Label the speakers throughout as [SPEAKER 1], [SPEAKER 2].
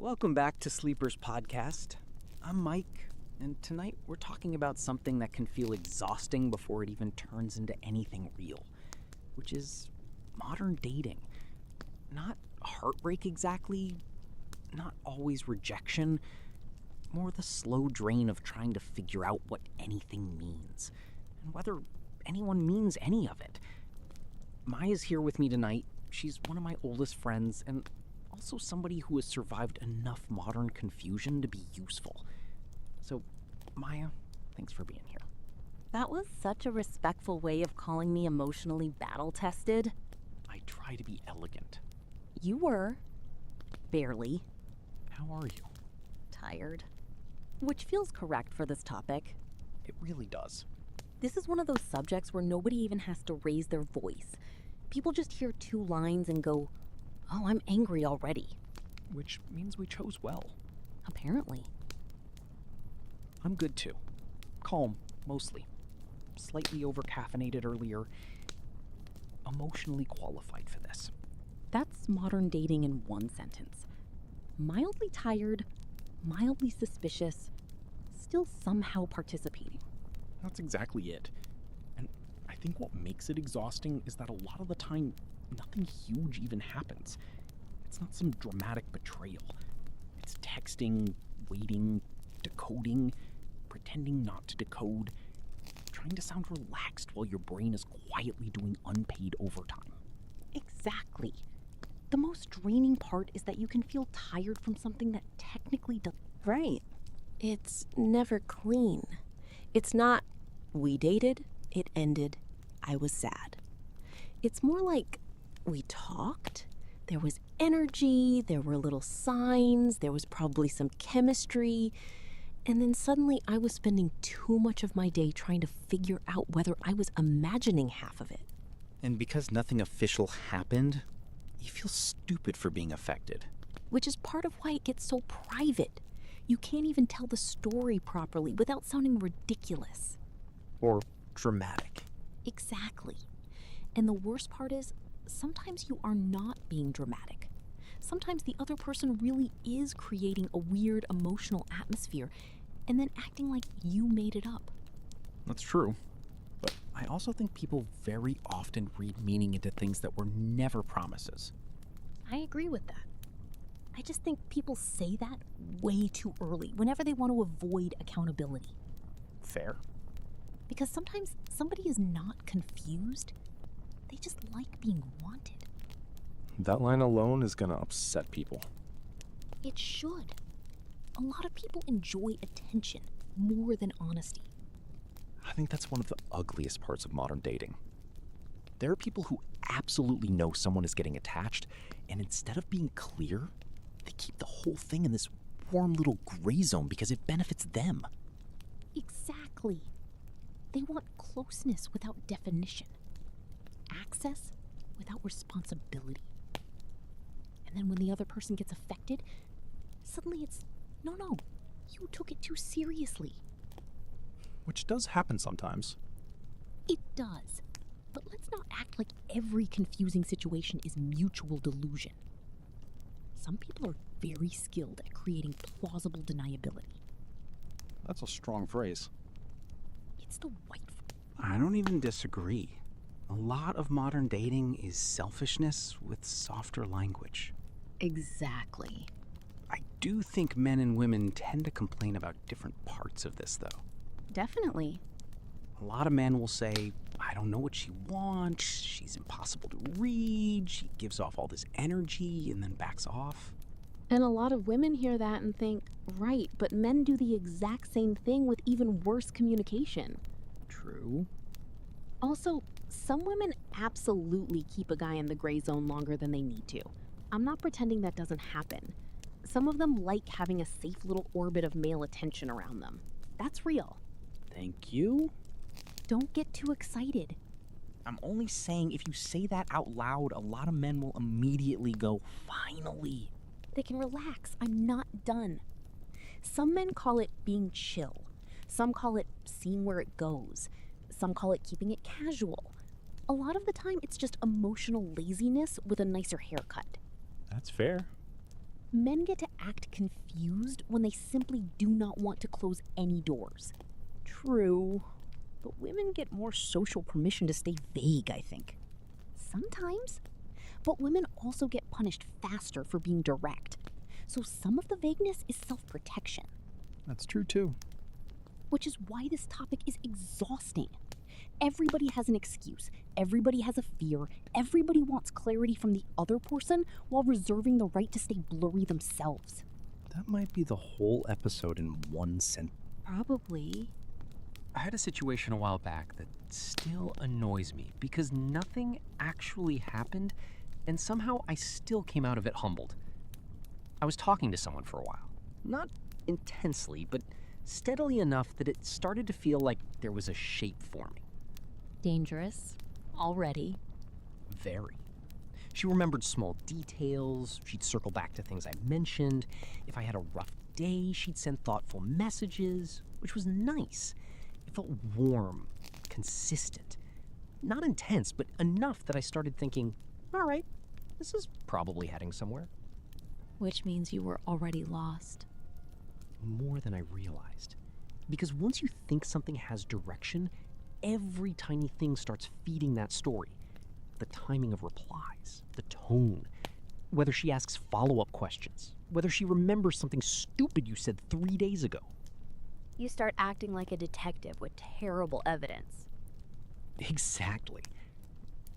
[SPEAKER 1] Welcome back to Sleepers Podcast. I'm Mike, and tonight we're talking about something that can feel exhausting before it even turns into anything real, which is modern dating. Not heartbreak exactly, not always rejection, more the slow drain of trying to figure out what anything means, and whether anyone means any of it. Maya's here with me tonight. She's one of my oldest friends, and also somebody who has survived enough modern confusion to be useful. So, Maya, thanks for being here.
[SPEAKER 2] That was such a respectful way of calling me emotionally battle-tested.
[SPEAKER 1] I try to be elegant.
[SPEAKER 2] You were. Barely.
[SPEAKER 1] How are you?
[SPEAKER 2] Tired. Which feels correct for this topic.
[SPEAKER 1] It really does.
[SPEAKER 2] This is one of those subjects where nobody even has to raise their voice. People just hear 2 lines and go, "Oh, I'm angry already."
[SPEAKER 1] Which means we chose well.
[SPEAKER 2] Apparently.
[SPEAKER 1] I'm good too. Calm, mostly. Slightly over-caffeinated earlier. Emotionally qualified for this.
[SPEAKER 2] That's modern dating in one sentence. Mildly tired, mildly suspicious, still somehow participating.
[SPEAKER 1] That's exactly it. And I think what makes it exhausting is that a lot of the time, nothing huge even happens. It's not some dramatic betrayal. It's texting, waiting, decoding, pretending not to decode, trying to sound relaxed while your brain is quietly doing unpaid overtime.
[SPEAKER 2] Exactly. The most draining part is that you can feel tired from something that technically does.
[SPEAKER 3] Right. It's never clean. It's not, we dated, it ended, I was sad. It's more like, we talked, there was energy, there were little signs, there was probably some chemistry, and then suddenly I was spending too much of my day trying to figure out whether I was imagining half of it.
[SPEAKER 1] And because nothing official happened, you feel stupid for being affected.
[SPEAKER 3] Which is part of why it gets so private. You can't even tell the story properly without sounding ridiculous.
[SPEAKER 1] Or dramatic.
[SPEAKER 3] Exactly. And the worst part is, sometimes you are not being dramatic. Sometimes the other person really is creating a weird emotional atmosphere and then acting like you made it up.
[SPEAKER 1] That's true. But I also think people very often read meaning into things that were never promises.
[SPEAKER 3] I agree with that. I just think people say that way too early, whenever they want to avoid accountability.
[SPEAKER 1] Fair.
[SPEAKER 3] Because sometimes somebody is not confused. They just like being wanted.
[SPEAKER 4] That line alone is gonna upset people.
[SPEAKER 3] It should. A lot of people enjoy attention more than honesty.
[SPEAKER 1] I think that's one of the ugliest parts of modern dating. There are people who absolutely know someone is getting attached, and instead of being clear, they keep the whole thing in this warm little gray zone because it benefits them.
[SPEAKER 3] Exactly. They want closeness without definition. Access without responsibility. And then when the other person gets affected, suddenly it's, no, you took it too seriously.
[SPEAKER 4] Which does happen sometimes.
[SPEAKER 3] It does. But let's not act like every confusing situation is mutual delusion. Some people are very skilled at creating plausible deniability.
[SPEAKER 4] That's a strong phrase.
[SPEAKER 3] It's the white...
[SPEAKER 5] I don't even disagree. A lot of modern dating is selfishness with softer language.
[SPEAKER 3] Exactly.
[SPEAKER 5] I do think men and women tend to complain about different parts of this, though.
[SPEAKER 2] Definitely.
[SPEAKER 5] A lot of men will say, I don't know what she wants, she's impossible to read, she gives off all this energy and then backs off.
[SPEAKER 2] And a lot of women hear that and think, right, but men do the exact same thing with even worse communication.
[SPEAKER 1] True.
[SPEAKER 2] Also, some women absolutely keep a guy in the gray zone longer than they need to. I'm not pretending that doesn't happen. Some of them like having a safe little orbit of male attention around them. That's real.
[SPEAKER 1] Thank you.
[SPEAKER 2] Don't get too excited.
[SPEAKER 1] I'm only saying if you say that out loud, a lot of men will immediately go, finally.
[SPEAKER 3] They can relax. I'm not done. Some men call it being chill. Some call it seeing where it goes. Some call it keeping it casual. A lot of the time, it's just emotional laziness with a nicer haircut.
[SPEAKER 4] That's fair.
[SPEAKER 2] Men get to act confused when they simply do not want to close any doors.
[SPEAKER 1] True, but women get more social permission to stay vague, I think.
[SPEAKER 2] Sometimes. But women also get punished faster for being direct. So some of the vagueness is self-protection.
[SPEAKER 5] That's true too.
[SPEAKER 2] Which is why this topic is exhausting. Everybody has an excuse. Everybody has a fear. Everybody wants clarity from the other person while reserving the right to stay blurry themselves.
[SPEAKER 5] That might be the whole episode in one sentence.
[SPEAKER 2] Probably.
[SPEAKER 6] I had a situation a while back that still annoys me because nothing actually happened, and somehow I still came out of it humbled. I was talking to someone for a while. Not intensely, but steadily enough that it started to feel like there was a shape forming.
[SPEAKER 2] Dangerous. Already.
[SPEAKER 6] Very. She remembered small details, she'd circle back to things I mentioned. If I had a rough day, she'd send thoughtful messages, which was nice. It felt warm, consistent. Not intense, but enough that I started thinking, all right, this is probably heading somewhere.
[SPEAKER 2] Which means you were already lost.
[SPEAKER 6] More than I realized. Because once you think something has direction, every tiny thing starts feeding that story. The timing of replies, the tone, whether she asks follow-up questions, whether she remembers something stupid you said 3 days ago.
[SPEAKER 2] You start acting like a detective with terrible evidence.
[SPEAKER 6] Exactly.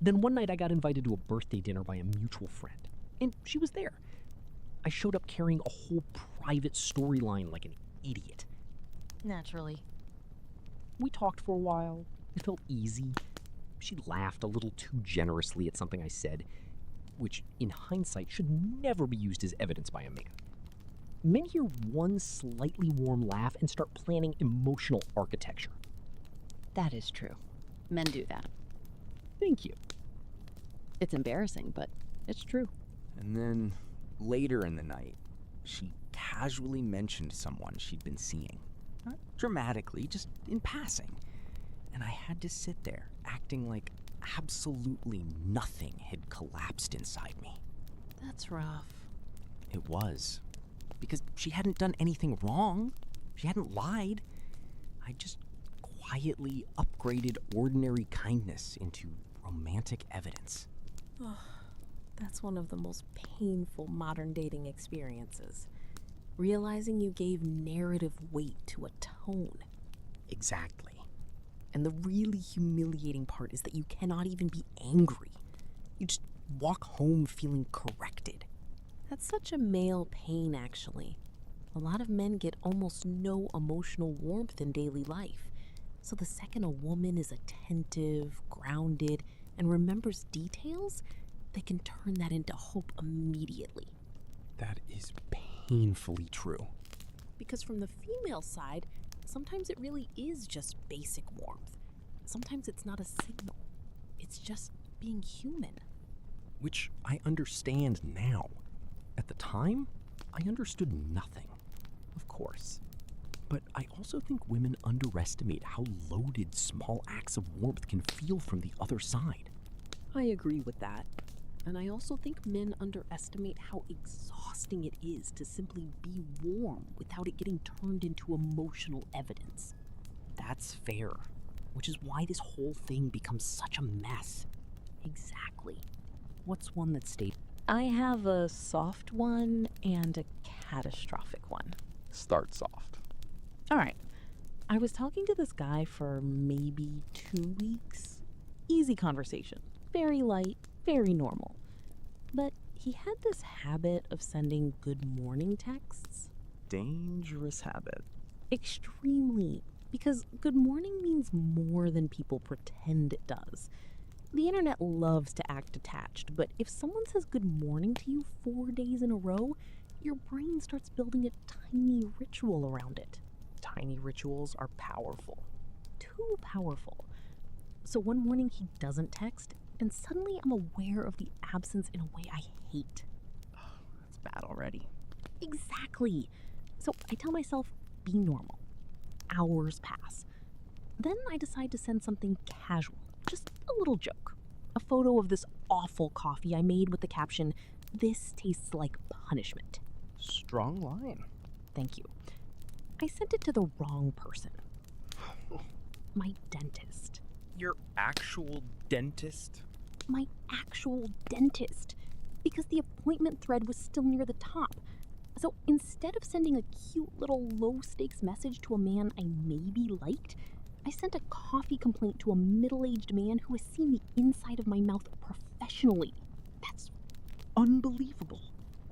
[SPEAKER 6] Then one night I got invited to a birthday dinner by a mutual friend, and she was there. I showed up carrying a whole private storyline like an idiot.
[SPEAKER 2] Naturally.
[SPEAKER 6] We talked for a while. It felt easy. She laughed a little too generously at something I said, which in hindsight should never be used as evidence by a man. Men hear one slightly warm laugh and start planning emotional architecture.
[SPEAKER 1] That is true. Men do that.
[SPEAKER 6] Thank you.
[SPEAKER 1] It's embarrassing, but it's true. And then, later in the night, she casually mentioned someone she'd been seeing. Not dramatically, just in passing. And I had to sit there, acting like absolutely nothing had collapsed inside me.
[SPEAKER 2] That's rough.
[SPEAKER 1] It was. Because she hadn't done anything wrong. She hadn't lied. I just quietly upgraded ordinary kindness into romantic evidence.
[SPEAKER 3] That's one of the most painful modern dating experiences. Realizing you gave narrative weight to a tone.
[SPEAKER 1] Exactly. And the really humiliating part is that you cannot even be angry. You just walk home feeling corrected.
[SPEAKER 3] That's such a male pain, actually. A lot of men get almost no emotional warmth in daily life. So the second a woman is attentive, grounded, and remembers details, they can turn that into hope immediately.
[SPEAKER 5] That is painfully true.
[SPEAKER 3] Because from the female side, sometimes it really is just basic warmth. Sometimes it's not a signal. It's just being human.
[SPEAKER 6] Which I understand now. At the time, I understood nothing, of course. But I also think women underestimate how loaded small acts of warmth can feel from the other side.
[SPEAKER 3] I agree with that. And I also think men underestimate how exhausting it is to simply be warm without it getting turned into emotional evidence.
[SPEAKER 1] That's fair. Which is why this whole thing becomes such a mess.
[SPEAKER 2] Exactly.
[SPEAKER 1] What's one that stayed?
[SPEAKER 2] I have a soft one and a catastrophic one.
[SPEAKER 4] Start soft.
[SPEAKER 2] All right. I was talking to this guy for maybe 2 weeks. Easy conversation. Very light, very normal. But he had this habit of sending good morning texts.
[SPEAKER 1] Dangerous habit.
[SPEAKER 2] Extremely. Because good morning means more than people pretend it does. The internet loves to act attached, but if someone says good morning to you 4 days in a row, your brain starts building a tiny ritual around it.
[SPEAKER 1] Tiny rituals are powerful.
[SPEAKER 2] Too powerful. So one morning he doesn't text, and suddenly I'm aware of the absence in a way I hate.
[SPEAKER 1] That's bad already.
[SPEAKER 2] Exactly. So I tell myself, be normal. Hours pass. Then I decide to send something casual, just a little joke. A photo of this awful coffee I made with the caption, "This tastes like punishment."
[SPEAKER 5] Strong line.
[SPEAKER 2] Thank you. I sent it to the wrong person. My dentist.
[SPEAKER 5] Your actual dentist?
[SPEAKER 2] My actual dentist. Because the appointment thread was still near the top. So instead of sending a cute little low-stakes message to a man I maybe liked, I sent a coffee complaint to a middle-aged man who has seen the inside of my mouth professionally. That's unbelievable.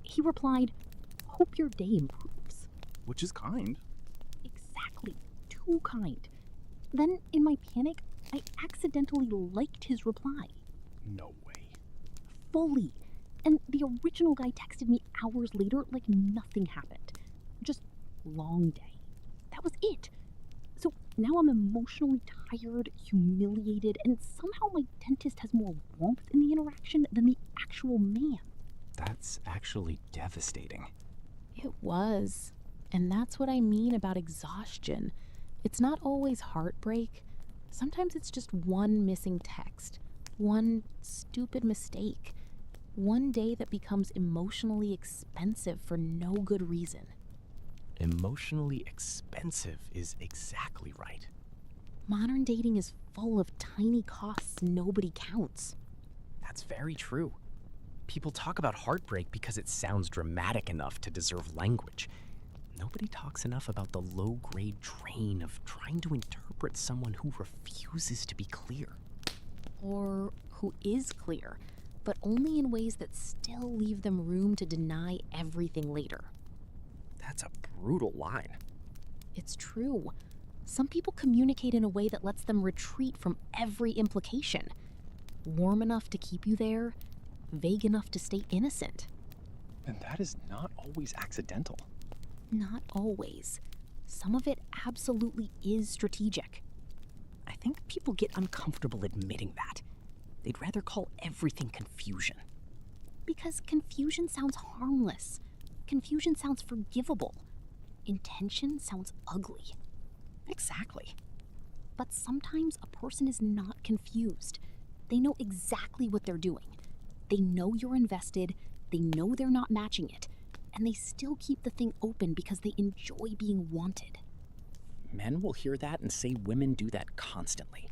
[SPEAKER 2] He replied, "Hope your day improves."
[SPEAKER 5] Which is kind.
[SPEAKER 2] Exactly. Too kind. Then, in my panic, I accidentally liked his reply.
[SPEAKER 5] No way.
[SPEAKER 2] Fully. And the original guy texted me hours later like nothing happened. Just long day. That was it. So now I'm emotionally tired, humiliated, and somehow my dentist has more warmth in the interaction than the actual man.
[SPEAKER 5] That's actually devastating.
[SPEAKER 3] It was. And that's what I mean about exhaustion. It's not always heartbreak. Sometimes it's just one missing text, one stupid mistake, one day that becomes emotionally expensive for no good reason.
[SPEAKER 5] Emotionally expensive is exactly right.
[SPEAKER 2] Modern dating is full of tiny costs nobody counts.
[SPEAKER 5] That's very true. People talk about heartbreak because it sounds dramatic enough to deserve language. Nobody talks enough about the low-grade drain of trying to interpret someone who refuses to be clear.
[SPEAKER 2] Or who is clear, but only in ways that still leave them room to deny everything later.
[SPEAKER 5] That's a brutal line.
[SPEAKER 2] It's true. Some people communicate in a way that lets them retreat from every implication. Warm enough to keep you there, vague enough to stay innocent.
[SPEAKER 4] And that is not always accidental.
[SPEAKER 2] Not always. Some of it absolutely is strategic.
[SPEAKER 1] I think people get uncomfortable admitting that. They'd rather call everything confusion.
[SPEAKER 2] Because confusion sounds harmless. Confusion sounds forgivable. Intention sounds ugly.
[SPEAKER 1] Exactly.
[SPEAKER 2] But sometimes a person is not confused. They know exactly what they're doing. They know you're invested, they know they're not matching it, and they still keep the thing open because they enjoy being wanted.
[SPEAKER 1] Men will hear that and say women do that constantly.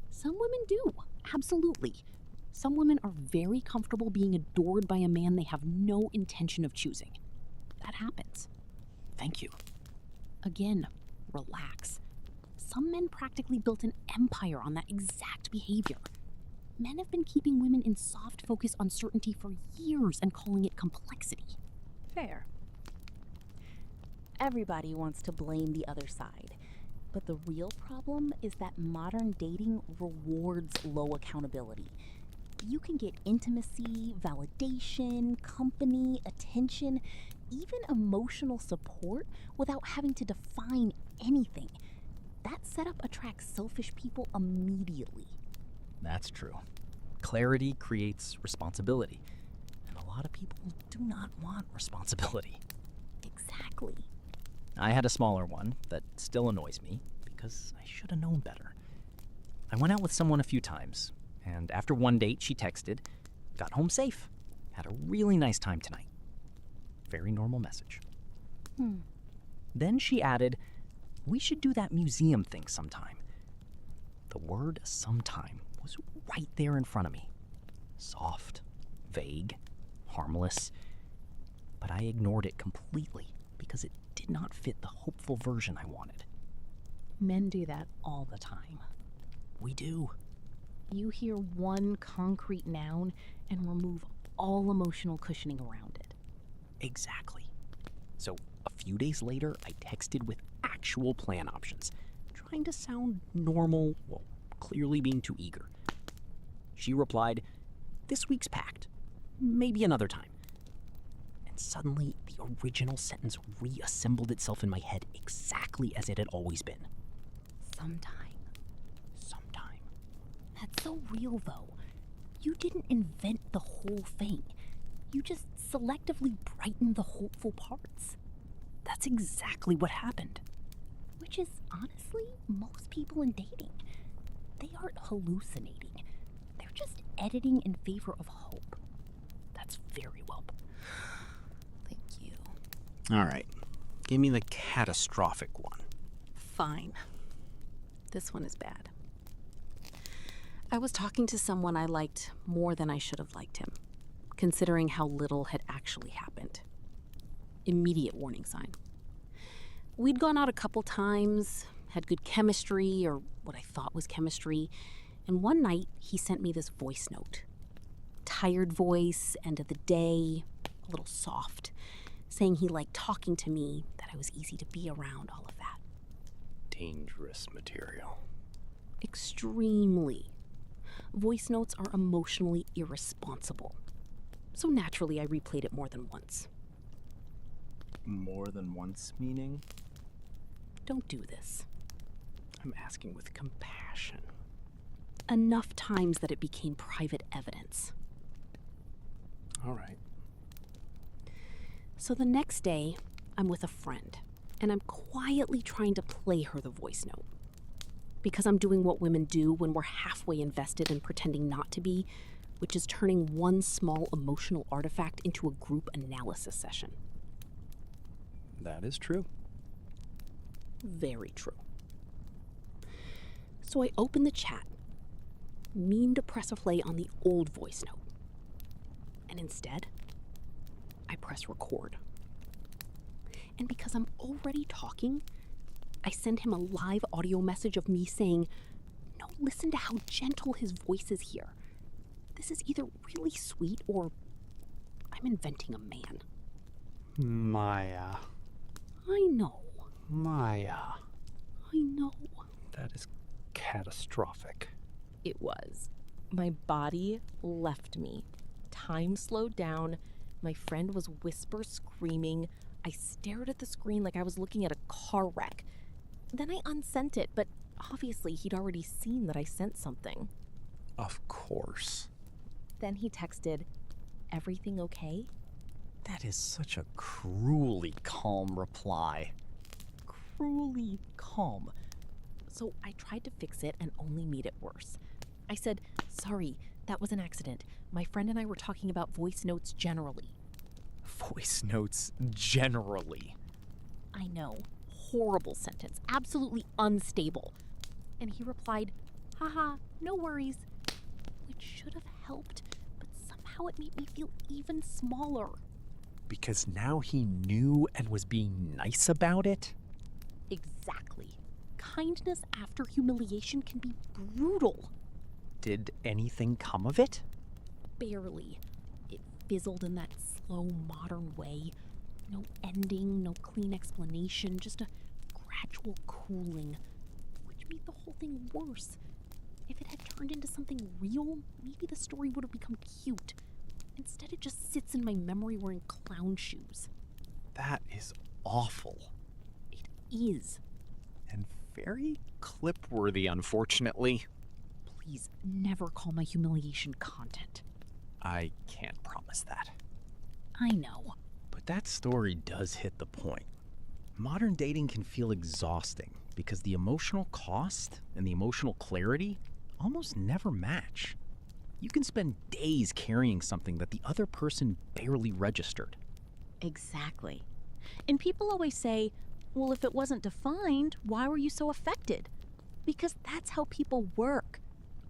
[SPEAKER 2] Some women do, absolutely. Some women are very comfortable being adored by a man they have no intention of choosing. That happens.
[SPEAKER 1] Thank you.
[SPEAKER 2] Again, relax. Some men practically built an empire on that exact behavior. Men have been keeping women in soft focus uncertainty for years and calling it complexity.
[SPEAKER 7] Fair. Everybody wants to blame the other side. But the real problem is that modern dating rewards low accountability. You can get intimacy, validation, company, attention, even emotional support without having to define anything. That setup attracts selfish people immediately.
[SPEAKER 1] That's true. Clarity creates responsibility. And a lot of people do not want responsibility.
[SPEAKER 2] Exactly.
[SPEAKER 1] I had a smaller one that still annoys me because I should have known better. I went out with someone a few times, and after one date, she texted, "Got home safe. Had a really nice time tonight." Very normal message. Then she added, "We should do that museum thing sometime." The word sometime was right there in front of me. Soft, vague, harmless. But I ignored it completely because it did not fit the hopeful version I wanted.
[SPEAKER 2] Men do that all the time.
[SPEAKER 1] We do.
[SPEAKER 2] You hear one concrete noun and remove all emotional cushioning around it.
[SPEAKER 1] Exactly. So a few days later, I texted with actual plan options, trying to sound normal while clearly being too eager. She replied, "This week's packed. Maybe another time." And suddenly, the original sentence reassembled itself in my head exactly as it had always been.
[SPEAKER 2] Sometime.
[SPEAKER 1] Sometime.
[SPEAKER 2] That's so real, though. You didn't invent the whole thing. You just selectively brightened the hopeful parts.
[SPEAKER 1] That's exactly what happened.
[SPEAKER 2] Which is, honestly, most people in dating. They aren't hallucinating. They're just editing in favor of hope.
[SPEAKER 1] That's very well put.
[SPEAKER 2] Thank you.
[SPEAKER 5] All right. Give me the catastrophic one.
[SPEAKER 2] Fine. This one is bad. I was talking to someone I liked more than I should have liked him, considering how little had actually happened. Immediate warning sign. We'd gone out a couple times, had good chemistry, or what I thought was chemistry, and one night he sent me this voice note. Tired voice, end of the day, a little soft, saying he liked talking to me, that I was easy to be around, all of that.
[SPEAKER 5] Dangerous material.
[SPEAKER 2] Extremely. Voice notes are emotionally irresponsible. So naturally, I replayed it more than once.
[SPEAKER 4] More than once, meaning?
[SPEAKER 2] Don't do this.
[SPEAKER 5] I'm asking with compassion.
[SPEAKER 2] Enough times that it became private evidence.
[SPEAKER 5] All right.
[SPEAKER 2] So the next day, I'm with a friend, and I'm quietly trying to play her the voice note. Because I'm doing what women do when we're halfway invested in pretending not to be, which is turning one small emotional artifact into a group analysis session.
[SPEAKER 5] That is true.
[SPEAKER 2] Very true. So I open the chat, mean to press a play on the old voice note. And instead, I press record. And because I'm already talking, I send him a live audio message of me saying, "No, listen to how gentle his voice is here. This is either really sweet or I'm inventing a man."
[SPEAKER 5] Maya.
[SPEAKER 2] I know.
[SPEAKER 5] Maya.
[SPEAKER 2] I know.
[SPEAKER 5] That is catastrophic.
[SPEAKER 3] It was. My body left me. Time slowed down. My friend was whisper screaming. I stared at the screen like I was looking at a car wreck. Then I unsent it, but obviously he'd already seen that I sent something.
[SPEAKER 5] Of course.
[SPEAKER 3] Then he texted, "Everything okay?"
[SPEAKER 5] That is such a cruelly calm reply.
[SPEAKER 3] Cruelly calm. So I tried to fix it and only made it worse. I said, "Sorry, that was an accident. My friend and I were talking about voice notes generally."
[SPEAKER 5] Voice notes generally.
[SPEAKER 2] I know. Horrible sentence. Absolutely unstable. And he replied, "Haha, no worries." Which should have helped, but somehow it made me feel even smaller.
[SPEAKER 5] Because now he knew and was being nice about it?
[SPEAKER 2] Exactly. Kindness after humiliation can be brutal.
[SPEAKER 5] Did anything come of it?
[SPEAKER 2] Barely. It fizzled in that slow, modern way. No ending, no clean explanation, just a gradual cooling, which made the whole thing worse. If it had turned into something real, maybe the story would have become cute. Instead, it just sits in my memory wearing clown shoes.
[SPEAKER 5] That is awful.
[SPEAKER 2] It is.
[SPEAKER 5] And very clip-worthy, unfortunately.
[SPEAKER 2] Please never call my humiliation content.
[SPEAKER 5] I can't promise that.
[SPEAKER 2] I know.
[SPEAKER 1] But that story does hit the point. Modern dating can feel exhausting because the emotional cost and the emotional clarity almost never match. You can spend days carrying something that the other person barely registered.
[SPEAKER 7] Exactly. And people always say, well, if it wasn't defined, why were you so affected? Because that's how people work.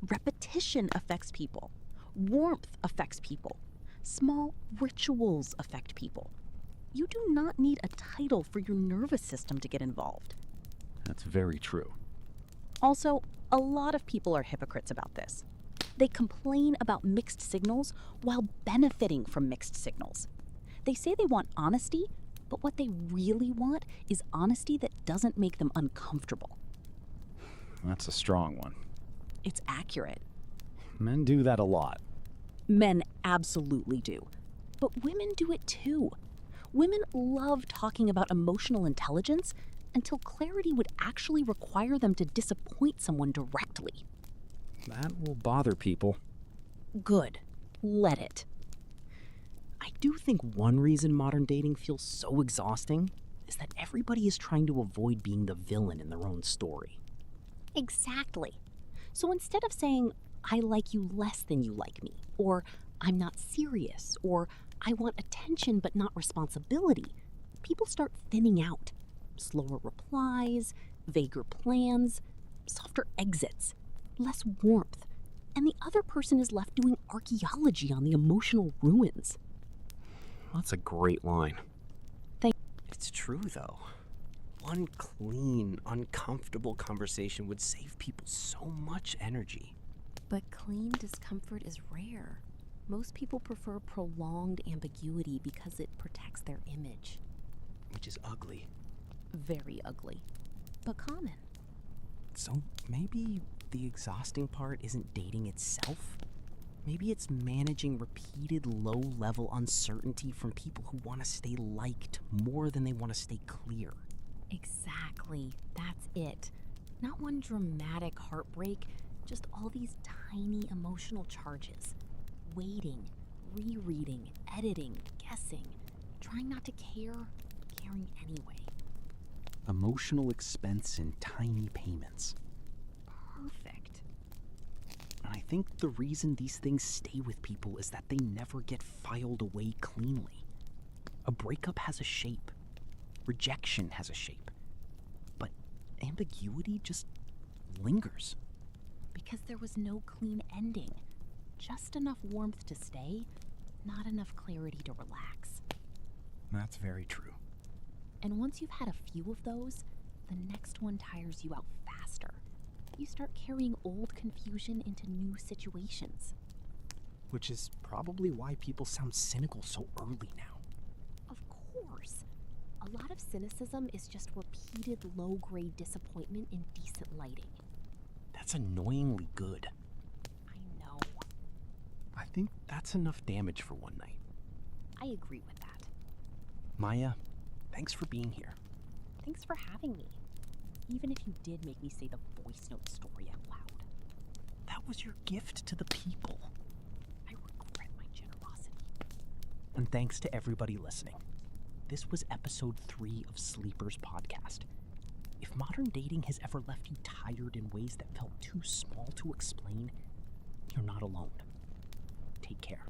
[SPEAKER 7] Repetition affects people. Warmth affects people. Small rituals affect people. You do not need a title for your nervous system to get involved.
[SPEAKER 1] That's very true.
[SPEAKER 7] Also, a lot of people are hypocrites about this. They complain about mixed signals while benefiting from mixed signals. They say they want honesty, but what they really want is honesty that doesn't make them uncomfortable.
[SPEAKER 1] That's a strong one.
[SPEAKER 7] It's accurate.
[SPEAKER 1] Men do that a lot.
[SPEAKER 7] Men absolutely do. But women do it too. Women love talking about emotional intelligence until clarity would actually require them to disappoint someone directly.
[SPEAKER 1] That will bother people.
[SPEAKER 7] Good. Let it.
[SPEAKER 1] I do think one reason modern dating feels so exhausting is that everybody is trying to avoid being the villain in their own story.
[SPEAKER 7] Exactly. So instead of saying, I like you less than you like me, or I'm not serious, or I want attention but not responsibility,
[SPEAKER 2] people start thinning out. Slower replies, vaguer plans, softer exits, less warmth. And the other person is left doing archaeology on the emotional ruins.
[SPEAKER 5] That's a great line.
[SPEAKER 2] Thank-
[SPEAKER 5] It's true, though. One clean, uncomfortable conversation would save people so much energy.
[SPEAKER 3] But clean discomfort is rare. Most people prefer prolonged ambiguity because it protects their image.
[SPEAKER 5] Which is ugly.
[SPEAKER 2] Very ugly, but common.
[SPEAKER 5] So maybe the exhausting part isn't dating itself? Maybe it's managing repeated low-level uncertainty from people who want to stay liked more than they want to stay clear.
[SPEAKER 2] Exactly, that's it. Not one dramatic heartbreak, just all these tiny emotional charges. Waiting, rereading, editing, guessing, trying not to care, caring anyway.
[SPEAKER 1] Emotional expense in tiny payments.
[SPEAKER 2] Perfect.
[SPEAKER 1] And I think the reason these things stay with people is that they never get filed away cleanly. A breakup has a shape. Rejection has a shape. But ambiguity just lingers.
[SPEAKER 2] Because there was no clean ending. Just enough warmth to stay, not enough clarity to relax.
[SPEAKER 1] That's very true.
[SPEAKER 2] And once you've had a few of those, the next one tires you out faster. You start carrying old confusion into new situations.
[SPEAKER 5] Which is probably why people sound cynical so early now.
[SPEAKER 2] Of course. A lot of cynicism is just repeated low-grade disappointment in decent lighting.
[SPEAKER 5] That's annoyingly good.
[SPEAKER 2] I know.
[SPEAKER 5] I think that's enough damage for one night.
[SPEAKER 2] I agree with that.
[SPEAKER 5] Maya, thanks for being here.
[SPEAKER 2] Thanks for having me. Even if you did make me say the voice note story out loud.
[SPEAKER 5] That was your gift to the people.
[SPEAKER 2] I regret my generosity.
[SPEAKER 5] And thanks to everybody listening. This was episode 3 of Sleepers Podcast. If modern dating has ever left you tired in ways that felt too small to explain, you're not alone. Take care.